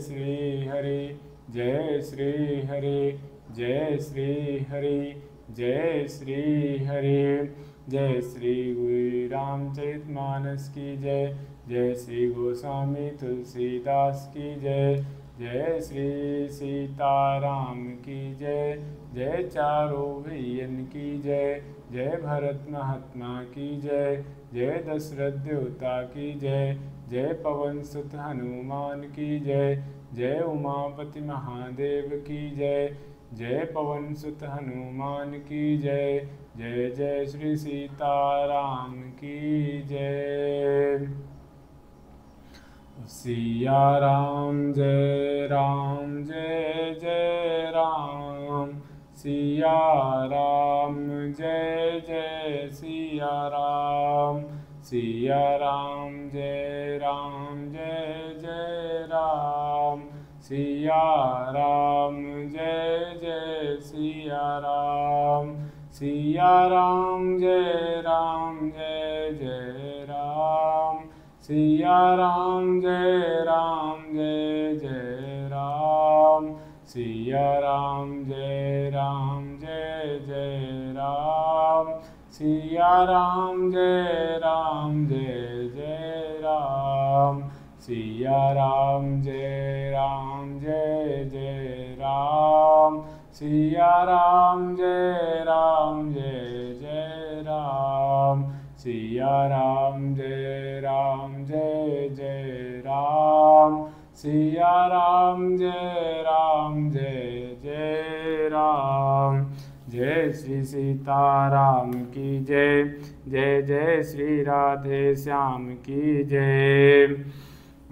श्री हरि, जय श्री हरि, जय श्री हरि, जय श्री हरि। जय श्री गुरु रामचरितमानस की जय, जय श्री गोस्वामी तुलसीदास की जय, जय श्री सीताराम की जय, जय चारों भैयन की जय, जय भरत महात्मा की जय, जय दशरथ देवता की जय, जय पवन सुत हनुमान की जय, जय उमापति महादेव की जय, जय पवन सुत हनुमान की जय, जय जय श्री सीताराम की जय। सिया राम जय राम, जय जय राम, सिया राम जय जय सिया राम, सिया राम जय राम, जय जय राम, सिया राम जय जय सिया राम, सिया राम जय राम, जय जय राम, सिया राम जय राम, जय जय राम, सिया राम जय राम, जय जय राम, सिया राम जय राम, जय जय राम, सिया राम जय राम, जय जय राम, सिया राम जय राम, जय जय राम, सिया राम जय राम, जय जय राम, सिया राम जय राम, जय जय राम। जय श्री सीताराम की जय, जय जय श्री राधे श्याम की जय,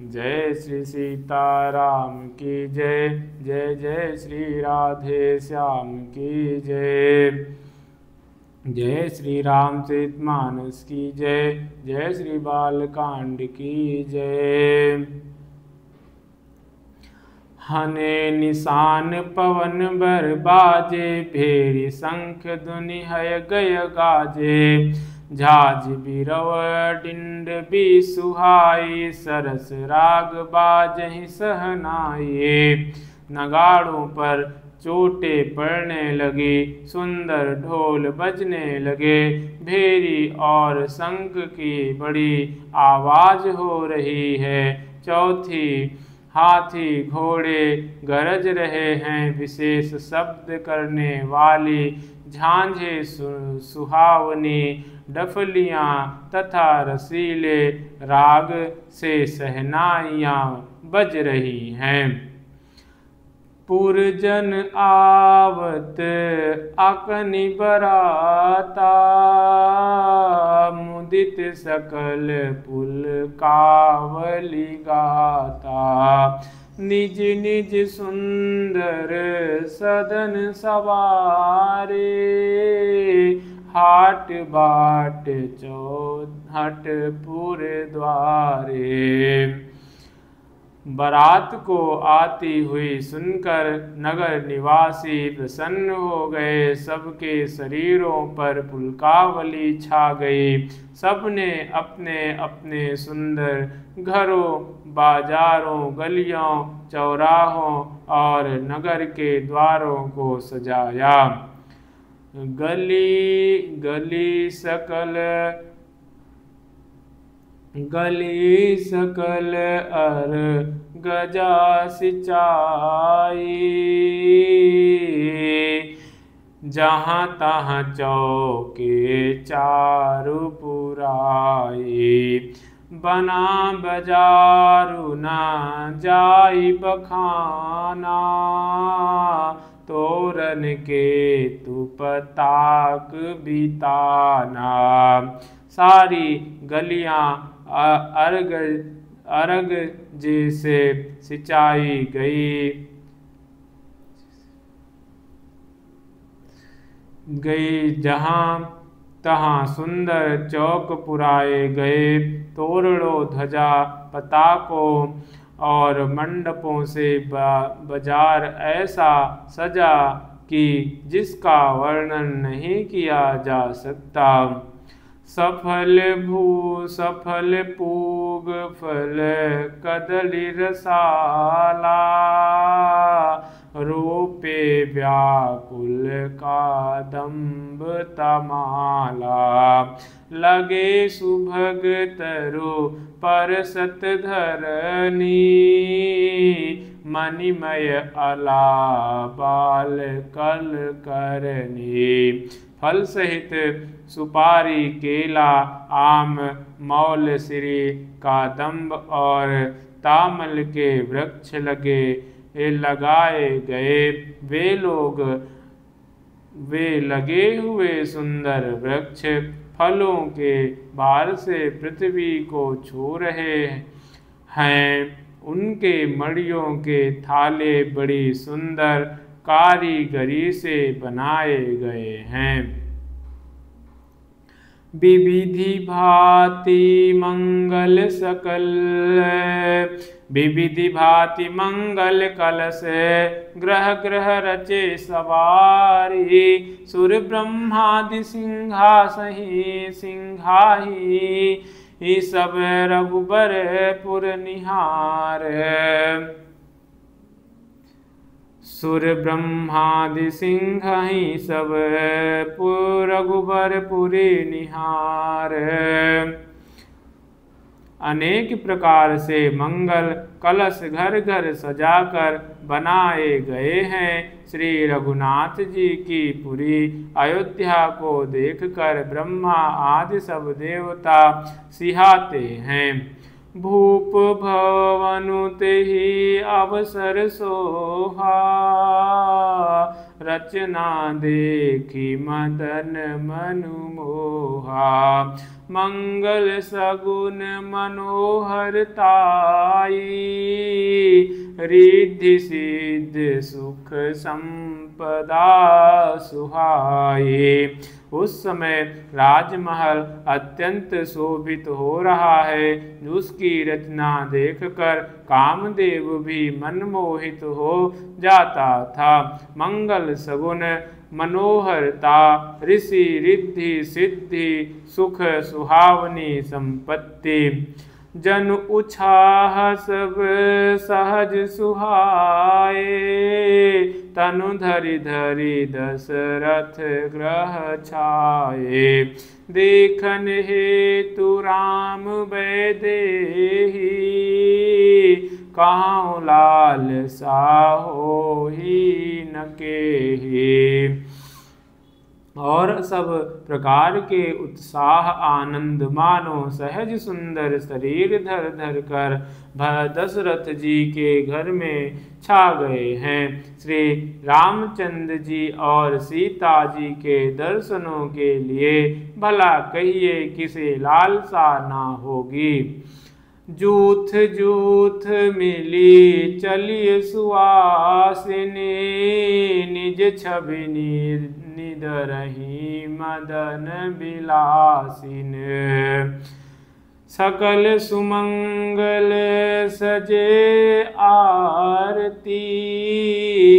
जय श्री सीताराम की जय, जय जय श्री राधे श्याम की जय, जय श्री रामचरितमानस की जय, जय श्री बालकांड की जय। हने निशान पवन बर बाजे, भेरी शंख धुनि हय गय गाजे, झाज बिरव डिंड भी सुहाई, सरस राग बाजहि सहनाई, नगाड़ों पर चोटे पड़ने लगी, सुंदर ढोल बजने लगे, भेरी और शंख की बड़ी आवाज हो रही है। चौथी हाथी घोड़े गरज रहे हैं, विशेष शब्द करने वाली झांझे सुहावनी डफलियाँ तथा रसीले राग से सहनाइयाँ बज रही हैं। पुरजन आवत अकनि बराता, मुदित सकल पुल कावली गाता, निज निज सुंदर सदन सवारे, हाट बाट चौहट पुर द्वारे। बारात को आती हुई सुनकर नगर निवासी प्रसन्न हो गए, सबके शरीरों पर पुलकावली छा गई, सबने अपने अपने सुंदर घरों, बाजारों, गलियों, चौराहों और नगर के द्वारों को सजाया। गली गली सकल अर गजा सिंचाई, जहाँ तहाँ चौके चारु पुराई, बना बजारू ना जाई बखाना, तोरन के तुपताक बिताना। सारी गलियाँ अर्घ जैसे सिंचाई गई, जहाँ तहाँ सुंदर चौक पुराए गए, तोरणों, ध्वजा पताकों और मंडपों से बाजार ऐसा सजा कि जिसका वर्णन नहीं किया जा सकता। सफल भू सफल पूग फल कदली रसाला, रूपे व्याकुल कादम्ब तमाला, लगे सुभग तरु पर सत धरनी, मणिमय अला बाल कल करनी। फल सहित सुपारी, केला, आम, मौल, श्री, कादम्ब और तामल के वृक्ष लगाए गए। वे लगे हुए सुंदर वृक्ष फलों के भार से पृथ्वी को छू रहे हैं। उनके मड़ियों के थाले बड़ी सुंदर कारीगरी से बनाए गए हैं। विविधि भांति मंगल सकल, विविधि भांति मंगल कलश, ग्रह ग्रह रचे सवारी, सुर ब्रह्मादि सिंहासहि सिंहाही, सब रघुबर पुर निहार। सुर ब्रह्मादि सिंहाही, सब रघुबर पुरी निहार। अनेक प्रकार से मंगल कलश घर घर सजाकर बनाए गए हैं। श्री रघुनाथ जी की पुरी अयोध्या को देखकर ब्रह्मा आदि सब देवता सिहाते हैं। भूप भवनु तेहि अवसर सोहा, रचना देखी मदन मनु मोहा, मंगल सगुन मनोहर ताई, रिद्धि सिद्ध सुख संपदा सुहाई। उस समय राजमहल अत्यंत शोभित हो रहा है। उसकी रचना देखकर कामदेव भी मनमोहित हो जाता था। मंगल सगुन मनोहरता, ऋषि रिद्धि सिद्धि सुख सुहावनी संपत्ति, जन उछाह सब सहज सुहाए, तनु धरि धरि दशरथ ग्रह छाए, देखन हेतु राम वैदेही, कहाँ लाल साहोही न केही। और सब प्रकार के उत्साह आनंद मानो सहज सुंदर शरीर धर धर कर दशरथ जी के घर में छा गए हैं। श्री रामचंद्र जी और सीता जी के दर्शनों के लिए भला कहिए किसे लालसा ना होगी। जूथ जूथ मिली चलिए सुवासिनी, निज छवि निदरही मदन बिलासिन, सकल सुमंगल सजे आरती,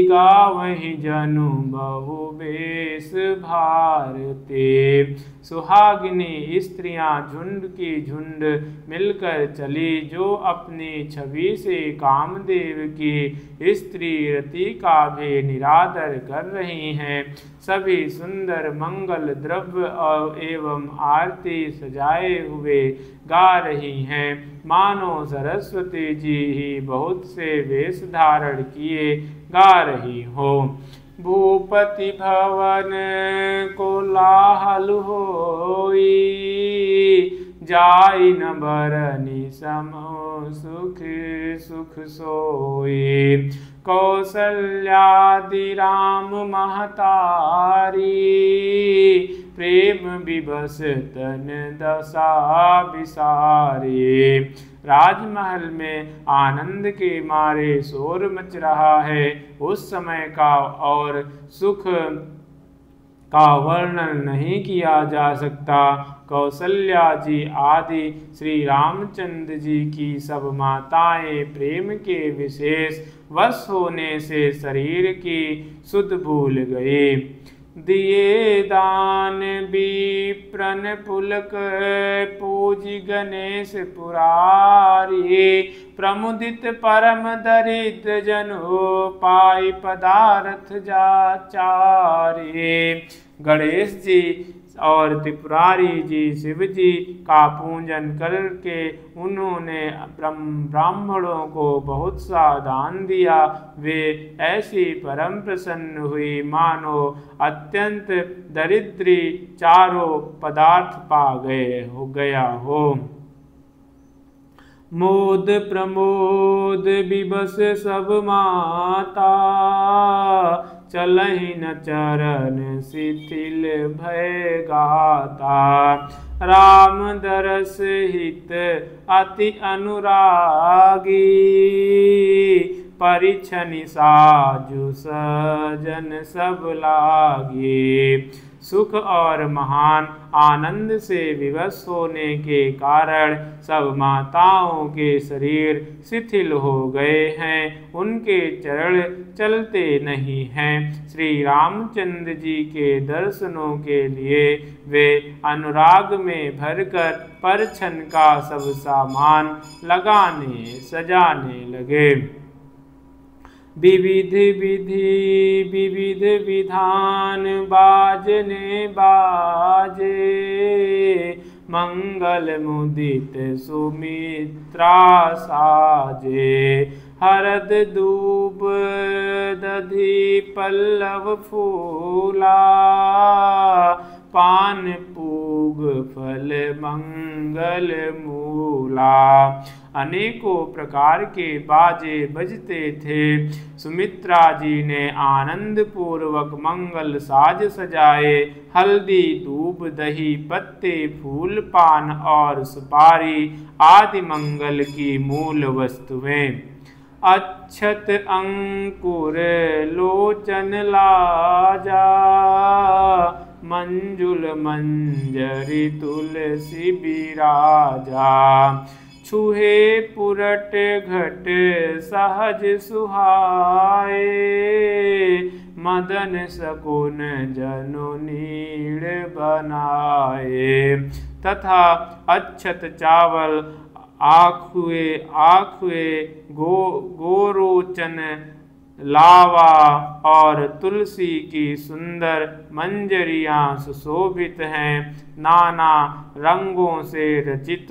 गावहि जनु बहु बेस भारती। सुहागिनी स्त्रियां झुंड की झुंड मिलकर चली, जो अपनी छवि से कामदेव की स्त्री रति का भी निरादर कर रही हैं। सभी सुंदर मंगल द्रव्य एवं आरती सजाए हुए गा रही हैं, मानो सरस्वती जी ही बहुत से वेश धारण किए गा रही हो। भूपति भवन कोलाहल होई, जाई न बरनी समो सुख सुख सोई। कौसल्यादि राम महतारी, प्रेम विवश तन दशा विसारी। राजमहल में आनंद के मारे शोर मच रहा है। उस समय का और सुख का वर्णन नहीं किया जा सकता। कौसल्या जी आदि श्री रामचंद्र जी की सब माताएं प्रेम के विशेष वश होने से शरीर की सुध भूल गई। दिए दान विप्रन पुलक पूजी गणेश पुरारी प्रमुदित परम दरिद्र जनो पाई पदार्थ जाचारी। गणेश जी और त्रिपुरारी जी शिव जी का पूजन करके उन्होंने ब्राह्मणों को बहुत सा दान दिया। वे ऐसी परम प्रसन्न हुई मानो अत्यंत दरिद्री चारों पदार्थ पा गया हो। मोद प्रमोद विवश सब माता चलहि न चरण शिथिल भय गाता। राम दरस हित अति अनुरागी परिछनि साजु सजन सब लागी। सुख और महान आनंद से विवश होने के कारण सब माताओं के शरीर शिथिल हो गए हैं, उनके चरण चलते नहीं हैं। श्री रामचंद्र जी के दर्शनों के लिए वे अनुराग में भरकर परछन का सब सामान लगाने सजाने लगे। विविध विधि विविध विधान बाजने बाजे मंगल मुदित सुमित्रा साजे। हरद दूब दधि पल्लव फूला पान पूग फल मंगल मूला। अनेकों प्रकार के बाजे बजते थे। सुमित्रा जी ने आनंद पूर्वक मंगल साज सजाए। हल्दी दूब दही पत्ते फूल पान और सुपारी आदि मंगल की मूल वस्तुएं। अक्षत अंकुर लोचन लाजा मंजुल मंजरी तुलसी बिराजा। छुहे पुरट घट सहज सुहाए मदन सकुन जनु नीड़ बनाए। तथा अक्षत चावल आखुए गोरोचन लावा और तुलसी की सुंदर मंजरियां सुशोभित हैं। नाना रंगों से रचित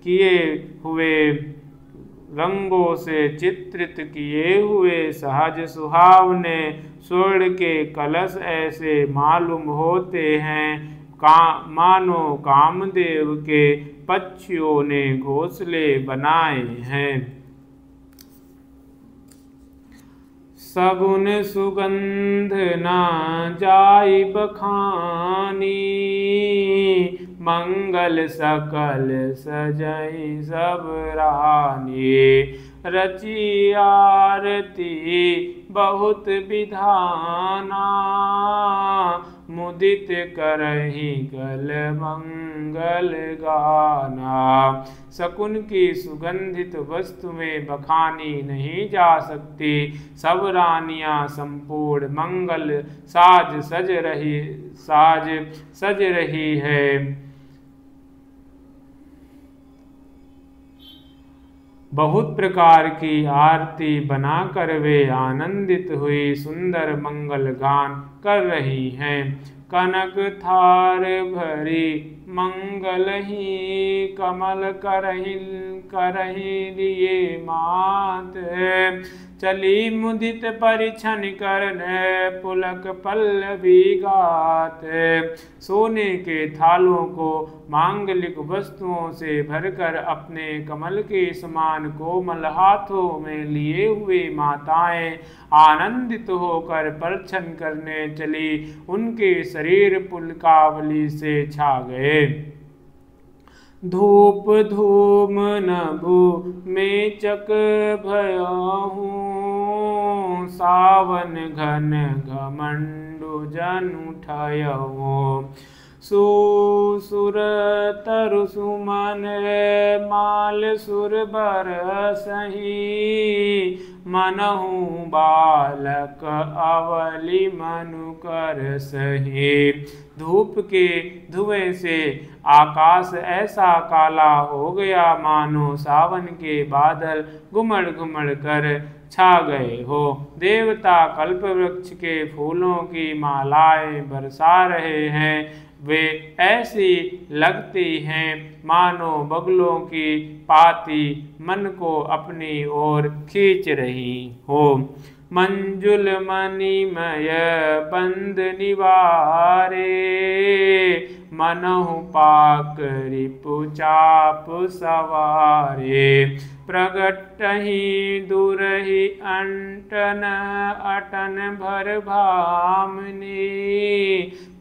किए हुए रंगों से चित्रित किए हुए सहज सुहावने स्वर्ण के कलश ऐसे मालूम होते हैं मानो कामदेव के पक्षियों ने घोंसले बनाए हैं। सगुन सुगंध ना जाई बखानी मंगल सकल सजई सब रानी। रची आरती बहुत विधाना मुदित करहि गल मंगल गाना। शकुन की सुगंधित वस्तुएं बखानी नहीं जा सकती। सब रानियां संपूर्ण मंगल साज सज रही है। बहुत प्रकार की आरती बनाकर वे आनंदित हुई सुंदर मंगल गान कर रही हैं। कनक थार भरी मंगल ही कमल करहि लिए मात। चली मुदित परिछन करन पुलक पल्लवी गात। सोने के थालों को मांगलिक वस्तुओं से भरकर अपने कमल के समान कोमल हाथों में लिए हुए माताएं आनंदित होकर परछन करने चली। उनके शरीर पुलकावली से छा गए। धूप धूम नभु में चक भयहूँ सावन घन घमंडु जन उठयहूँ। सुर तरु सुमन माल सुर बरसहि मनहु बालक अवलि मनु कर सही। धूप के धुएं से आकाश ऐसा काला हो गया मानो सावन के बादल घुमड़ घुमड़ कर छा गए हो। देवता कल्प वृक्ष के फूलों की मालाएं बरसा रहे हैं। वे ऐसी लगती हैं मानो बगलों की पाती मन को अपनी ओर खींच रही हो। मंजुल मणिमय बंद निवारे मनहु पाक रिपु चाप सवारे। प्रगटहि दुरहि अंटन अटन भर भामनी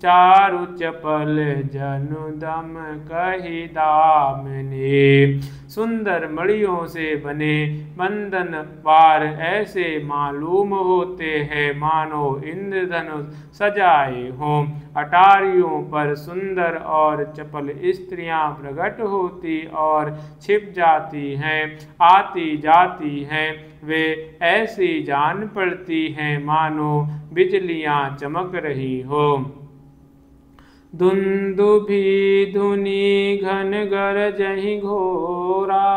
चारु चपल जनु दम कहि दामनी। सुंदर मणियों से बने बंधन वार ऐसे मालूम होते हैं मानो इंद्रधनुष सजाए हों। अटारियों पर सुंदर और चपल स्त्रियां प्रकट होती और छिप जाती हैं, आती जाती हैं। वे ऐसी जान पड़ती हैं मानो बिजलियां चमक रही हो। दुंदुभि धुनि घन गरजहि घोरा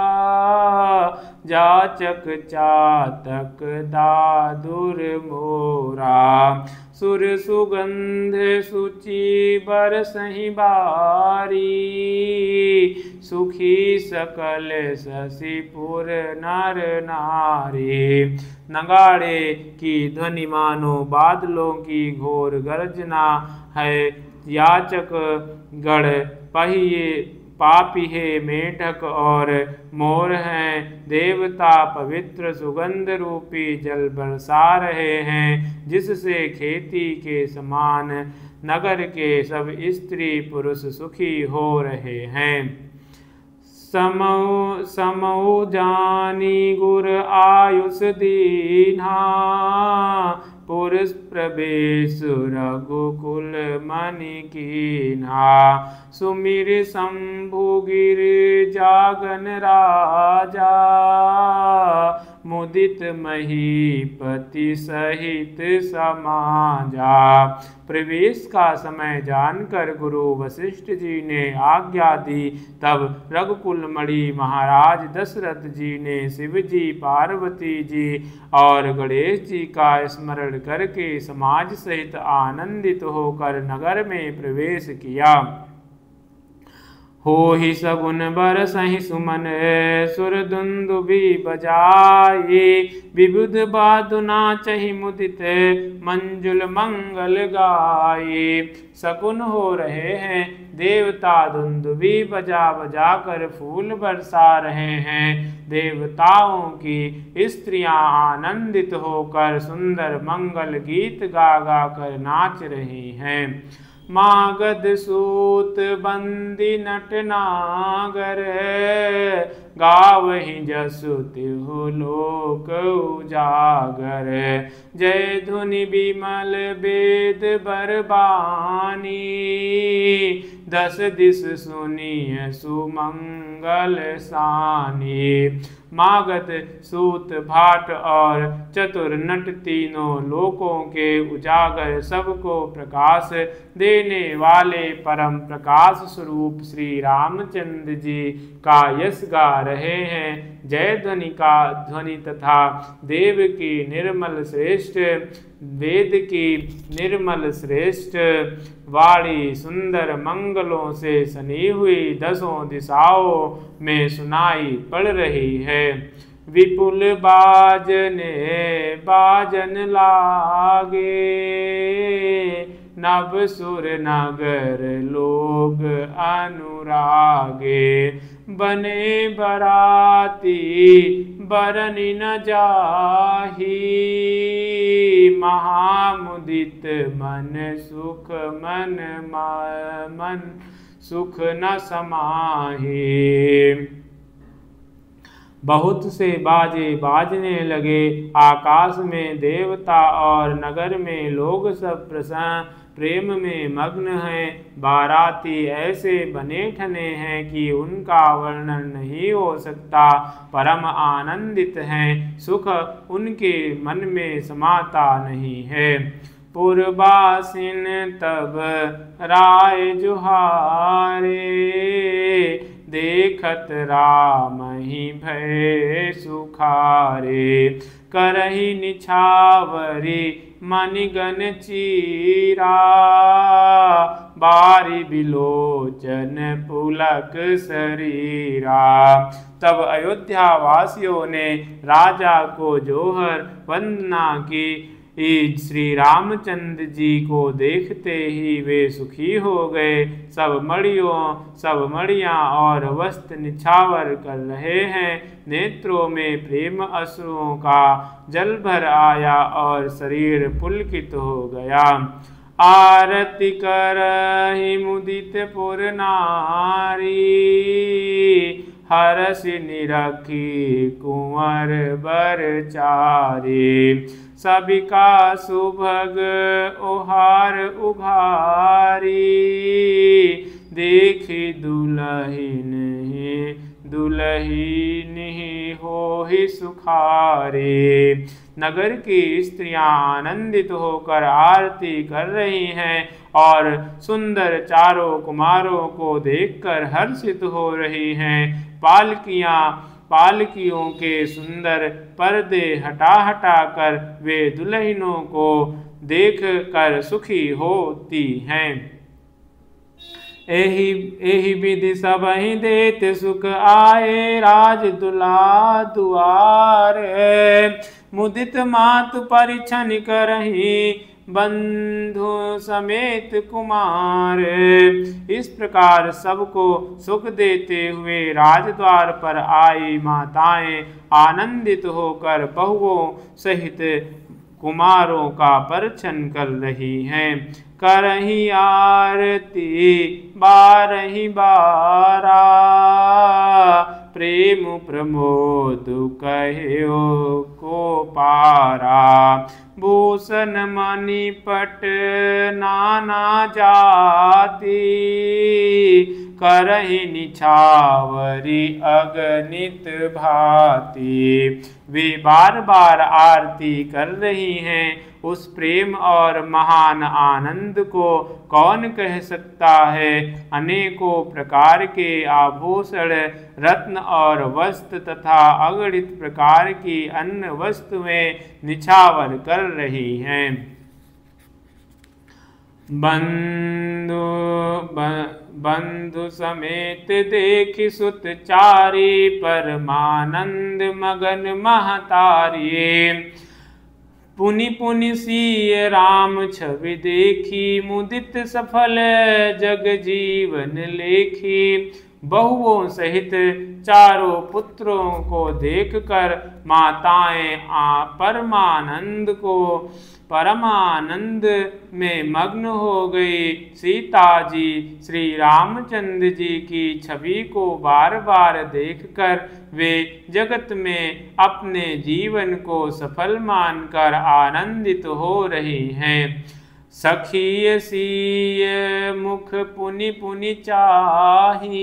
जाचक चातक दादुर मोरा। सुर सुगंध सुचि बरसहि बारी सुखी सकल शशिपुर नर नारी। नगाड़े की ध्वनि मानो बादलों की घोर गर्जना है। याचक गण पहिए पापीहे मेढक और मोर हैं। देवता पवित्र सुगंध रूपी जल बरसा रहे हैं जिससे खेती के समान नगर के सब स्त्री पुरुष सुखी हो रहे हैं। समौ जानी गुर आयुष दीन्हा पुरुष प्रवेश रघुकुल मनि कीन्हा। सुमिर शंभु गिर जागन राजा मुदित महीपति सहित समाजा। प्रवेश का समय जानकर गुरु वशिष्ठ जी ने आज्ञा दी। तब रघुकुल मणि महाराज दशरथ जी ने शिव जी, पार्वती जी और गणेश जी का स्मरण करके समाज सहित आनंदित होकर नगर में प्रवेश किया। हो ही सगुन बरसहि सुमन सुर दुंदुभि बजाए विबुध बाधु नाचहि मुदित मंजुल मंगल गाए। शकुन हो रहे हैं, देवता दुंदुभि बजा बजा कर फूल बरसा रहे हैं। देवताओं की स्त्रियां आनंदित होकर सुंदर मंगल गीत गा गा कर नाच रही हैं। मागध सूत बंदी नट नागर गावहि जसु तिहु लोक उजागर। जय धुनि बिमल वेद बरबानी दस दिस सुनिय सुमंगल सानी। मागध सूत भाट और चतुर नट तीनों लोकों के उजागर सबको प्रकाश देने वाले परम प्रकाश स्वरूप श्री रामचंद्र जी का यश गा रहे हैं। जय ध्वनि का ध्वनि तथा देव की निर्मल श्रेष्ठ वेद की निर्मल श्रेष्ठ वाणी सुंदर मंगलों से सनी हुई दसों दिशाओं में सुनाई पड़ रही है। विपुल बाजने बाजन लागे नभ सुर नगर लोग अनुरागे। बने बराती बरनि न जाही महामुदित मन सुख मन सुख न समाही। बहुत से बाजे बाजने लगे। आकाश में देवता और नगर में लोग सब प्रसन्न प्रेम में मग्न हैं। बाराती ऐसे बने ठने हैं कि उनका वर्णन नहीं हो सकता। परम आनंदित हैं, सुख उनके मन में समाता नहीं है। पुरबासिन तब राय जुहारे, देखत राम ही भय सुखारे। करही निछावरी मणिगण चीरा, बारी बिलोचन पुलक शरीरा। तब अयोध्या वासियों ने राजा को जोहर वंदना की। श्री रामचंद्र जी को देखते ही वे सुखी हो गए। सब मणियां और वस्त्र निछावर कर रहे हैं। नेत्रों में प्रेम अश्रुओं का जल भर आया और शरीर पुलकित हो गया। आरती करहि मुदित पुर नारी, हरष निरखी कुंवर बर चारी। सबिका सुभग ओहार उघारी, देखी दुलहिन होहि सुखारे। नगर की स्त्रियां आनंदित होकर आरती कर रही हैं और सुंदर चारों कुमारों को देखकर हर्षित हो रही हैं। पालकियों के सुंदर पर्दे हटा हटा कर वे दुल्हनों को देख कर सुखी होती हैं। एहि विधि सबहि देत सुख आए, राज दुल्हा दुआर। मुदित मातु परिछन करहि, बंधु समेत कुमार। इस प्रकार सबको सुख देते हुए राजद्वार पर आई माताएं आनंदित होकर बहुओं सहित कुमारों का परिछन कर रही हैं। करही आरती बारही बारा, प्रेम प्रमोद कहो को पारा। भूषण मणिपट नाना जाति, करहि निछावरी अगणित भांति। वे बार बार आरती कर रही हैं। उस प्रेम और महान आनंद को कौन कह सकता है। अनेकों प्रकार के आभूषण, रत्न और वस्त्र तथा अगणित प्रकार की अन्य वस्तुएं निछावर कर रही हैं। बंधु समेत देखि सुत चारी, परमानंद मगन महतारी। पुनि पुनि सिय राम छवि देखी, मुदित सफल जग जीवन लेखी। बहुओं सहित चारों पुत्रों को देखकर माताएं परमानंद में मग्न हो गई। सीता जी श्री रामचंद्र जी की छवि को बार बार देखकर वे जगत में अपने जीवन को सफल मानकर आनंदित हो रही हैं। सखिय सीय मुख पुनि पुनि चाही,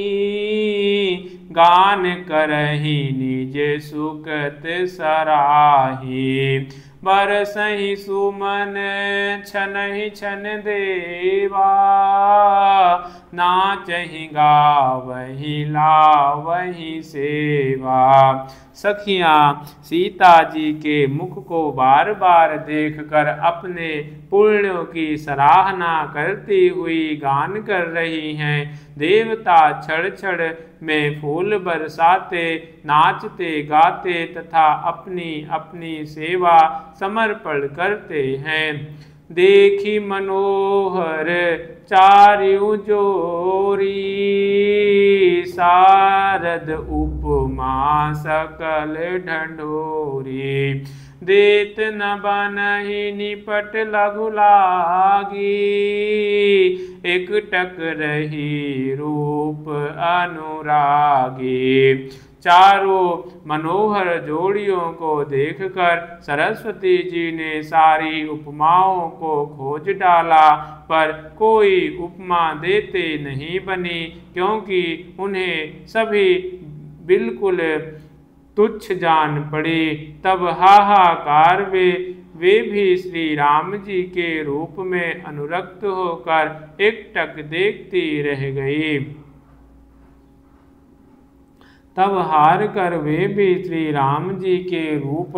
गान करहि निज सुकत सराही। बरसहि सुमन छनहि छन देवा, नाचहि गावहि लावहि सेवा। सखियां सीता जी के मुख को बार बार देखकर अपने पुण्यों की सराहना करती हुई गान कर रही हैं। देवता क्षण क्षण में फूल बरसाते, नाचते गाते तथा अपनी अपनी सेवा समर्पण करते हैं। देखी मनोहर चारिउ जोरी, सारद उपमा सकल ढंढोरी। देत न बनहि निपट लघु लागी, एकटक रही रूप अनुरागी। चारों मनोहर जोड़ियों को देखकर सरस्वती जी ने सारी उपमाओं को खोज डाला, पर कोई उपमा देते नहीं बनी, क्योंकि उन्हें सभी बिल्कुल तुच्छ जान पड़ी। तब हाहाकार वे भी श्री राम जी के रूप में अनुरक्त होकर एकटक देखती रह गई। तब हार कर वे भी श्री राम जी के रूप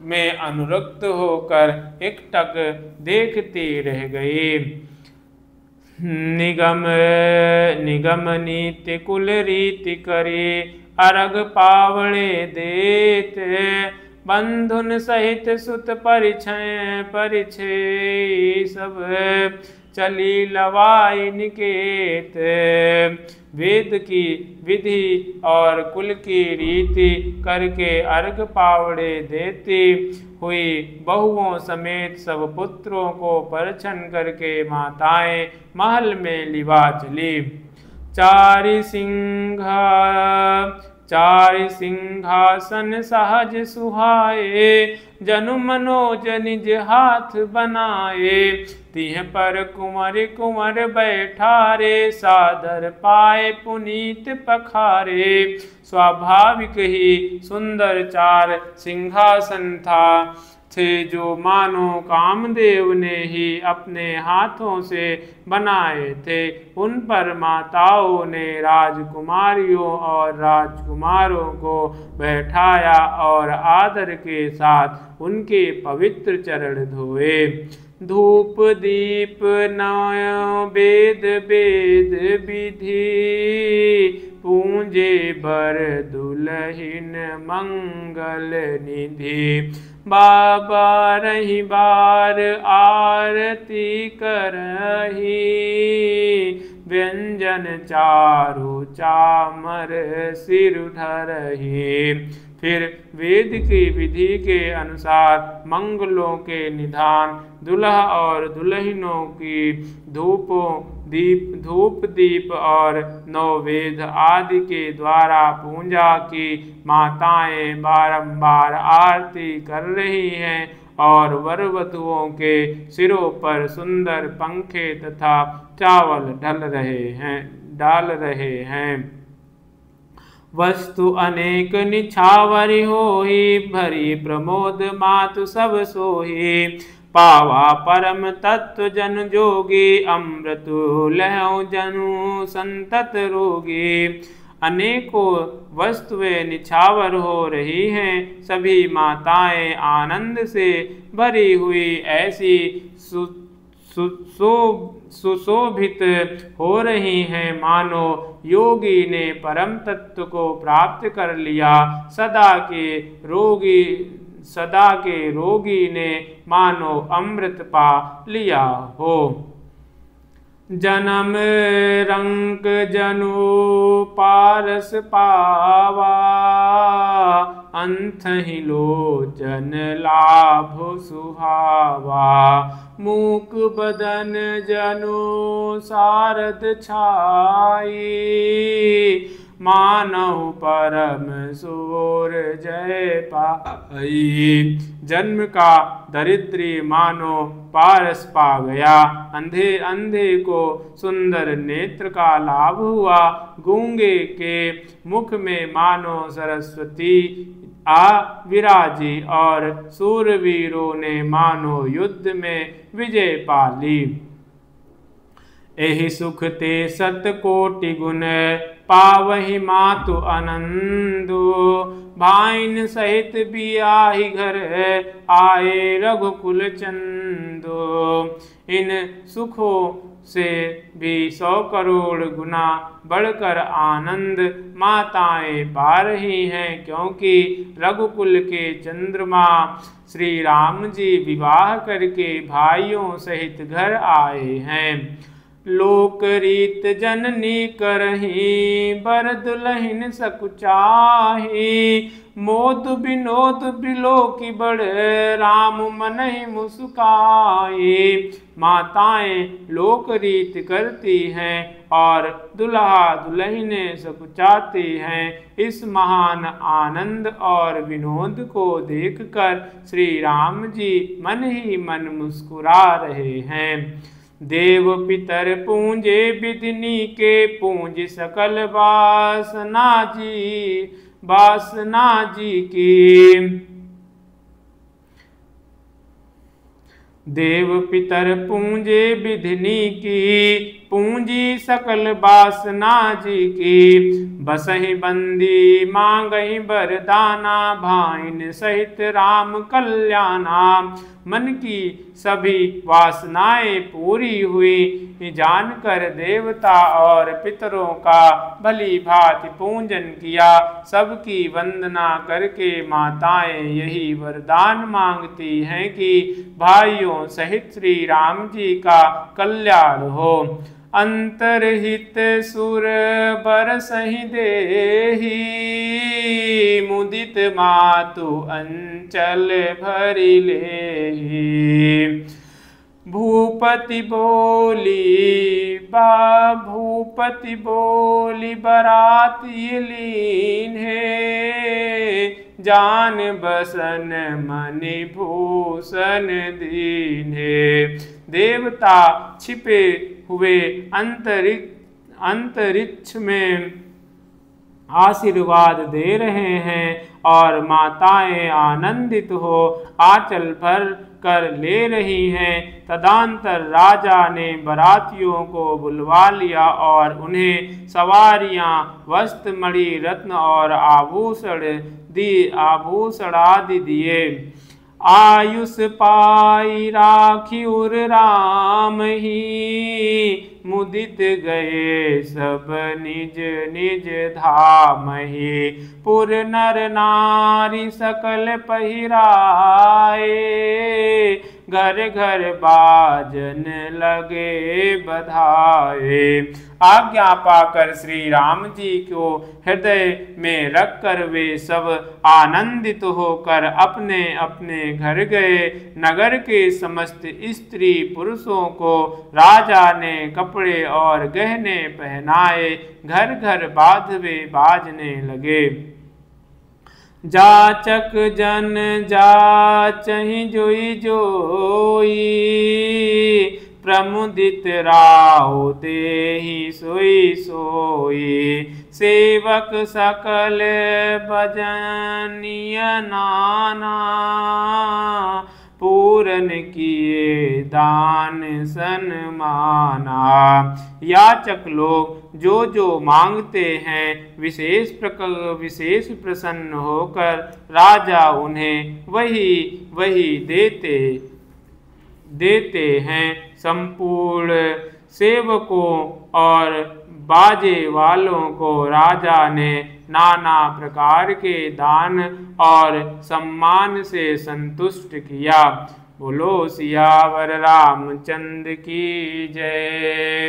में अनुरक्त होकर एकटक देखती रह गई। निगम निगम नीति कुल रीति करे, अरग पावड़े देत, बंधुन सहित सुत परिछय परिछे, सब चली लवाई निकेत। वेद की विधि और कुल की रीति करके अर्घ पावड़े देती हुई बहुओं समेत सब पुत्रों को परिछन करके माताएं महल में लिवा चली। चारि सिंहासन सहज सुहाए, जनु मनोज निज हाथ बनाए। तिह पर कुंवर कुंवर बैठारे, सादर पाए पुनीत पखारे। स्वाभाविक ही सुंदर चार सिंहासन थे, जो मानो कामदेव ने ही अपने हाथों से बनाए थे। उन पर माताओं ने राजकुमारियों और राजकुमारों को बैठाया और आदर के साथ उनके पवित्र चरण धोए। धूप दीप नय वेद वेद विधि, पूंजे बर दुलहिन मंगल निधि। बाबा रही बार आरती करही, व्यंजन चारु चामर सिर धरही। फिर वेद की विधि के अनुसार मंगलों के निधान, दुल्हा और दुल्हनों की धूप दीप और नववेद आदि के द्वारा पूजा की माताएं बारंबार आरती कर रही हैं और वरवधुओं के सिरों पर सुंदर पंखे तथा चावल डाल रहे हैं। वस्तु अनेक निछावरी होही, भरी प्रमोद मातु सब सोही। पावा परम तत्व जन जोगी, अमृतु लहु जनु संतत रोगी। अनेकों वस्तुएं निछावर हो रही हैं, सभी माताएं आनंद से भरी हुई ऐसी सुशोभित हो रही हैं, मानो योगी ने परम तत्व को प्राप्त कर लिया। सदा के रोगी ने मानो अमृत पा लिया हो। जन्म रंक जनु पारस पावा, अंत ही लोचन लाभ सुहावा। मूक बदन जनु सारद छाई, मानव परम सूर जय पाई। जन्म का दरिद्री मानो पारस पा गया, अंधे को सुंदर नेत्र का लाभ हुआ। गूंगे के मुख में मानो सरस्वती आ विराजी और सूरवीरों ने मानो युद्ध में विजय पा ली। एहि सुख ते सत कोटि गुण, पावहि मातु आनंदो। भाइन सहित बियाहि घर, आए रघुकुल चंदो। इन सुखों से भी 100 करोड़ गुना बढ़कर आनंद माताएं पा रही हैं, क्योंकि रघुकुल के चंद्रमा श्री राम जी विवाह करके भाइयों सहित घर आए हैं। लोक रीत जननी करही, बर दुलहिन सकुचाही। मोद विनोद बिलोकी बड़े, राम मन ही मुस्काए। माताएं लोक रीत करती हैं और दुल्हा दुल्हने सब चाहती हैं। इस महान आनंद और विनोद को देखकर श्री राम जी मन ही मन मुस्कुरा रहे हैं। देव पितर पूंजे बिधनी के, पूंज सकल वासना जी की। देव पितर पूंजे बिधनी की, पूंजी सकल वासना जी की। बसहि बंदी मांगहि बरदाना, भाइन सहित राम कल्याणा। मन की सभी वासनाएं पूरी हुई जानकर देवता और पितरों का भली भांति पूजन किया। सबकी वंदना करके माताएं यही वरदान मांगती हैं कि भाइयों सहित श्री राम जी का कल्याण हो। अंतरहित सुर बरसहि देहि, मुदित मातु अंचल भरि लेहि। भूपति बोली बराती लीन है, जान बसन मणि भूषण दीन है। देवता छिपे हुए अंतरिक्ष में आशीर्वाद दे रहे हैं और माताएं आनंदित हो आंचल भर कर ले रही हैं। तदंतर राजा ने बरातियों को बुलवा लिया और उन्हें सवारियां, वस्त्र, मणि, रत्न और आभूषण आदि दिए। आयुष पाई राखी उर राम ही, मुदित गए सब निज निज धाम ही। पुर नर नारी सकल पहिराए, घर घर बाजन लगे बधाए। आज्ञा पाकर श्री राम जी को हृदय में रखकर वे सब आनंदित होकर अपने अपने घर गए। नगर के समस्त स्त्री पुरुषों को राजा ने कपड़े और गहने पहनाए, घर घर बाधवे बाजने लगे। जाचक जन जाचहि जोई जोई, प्रमुदित राव देहि सोई सोई। सेवक सकल भजनिय नाना, पूरन किए दान सन्माना। याचक लोग जो जो मांगते हैं विशेष प्रसन्न होकर राजा उन्हें वही देते हैं। संपूर्ण सेवकों और बाजे वालों को राजा ने नाना प्रकार के दान और सम्मान से संतुष्ट किया। बोलो सियावर रामचंद्र की जय।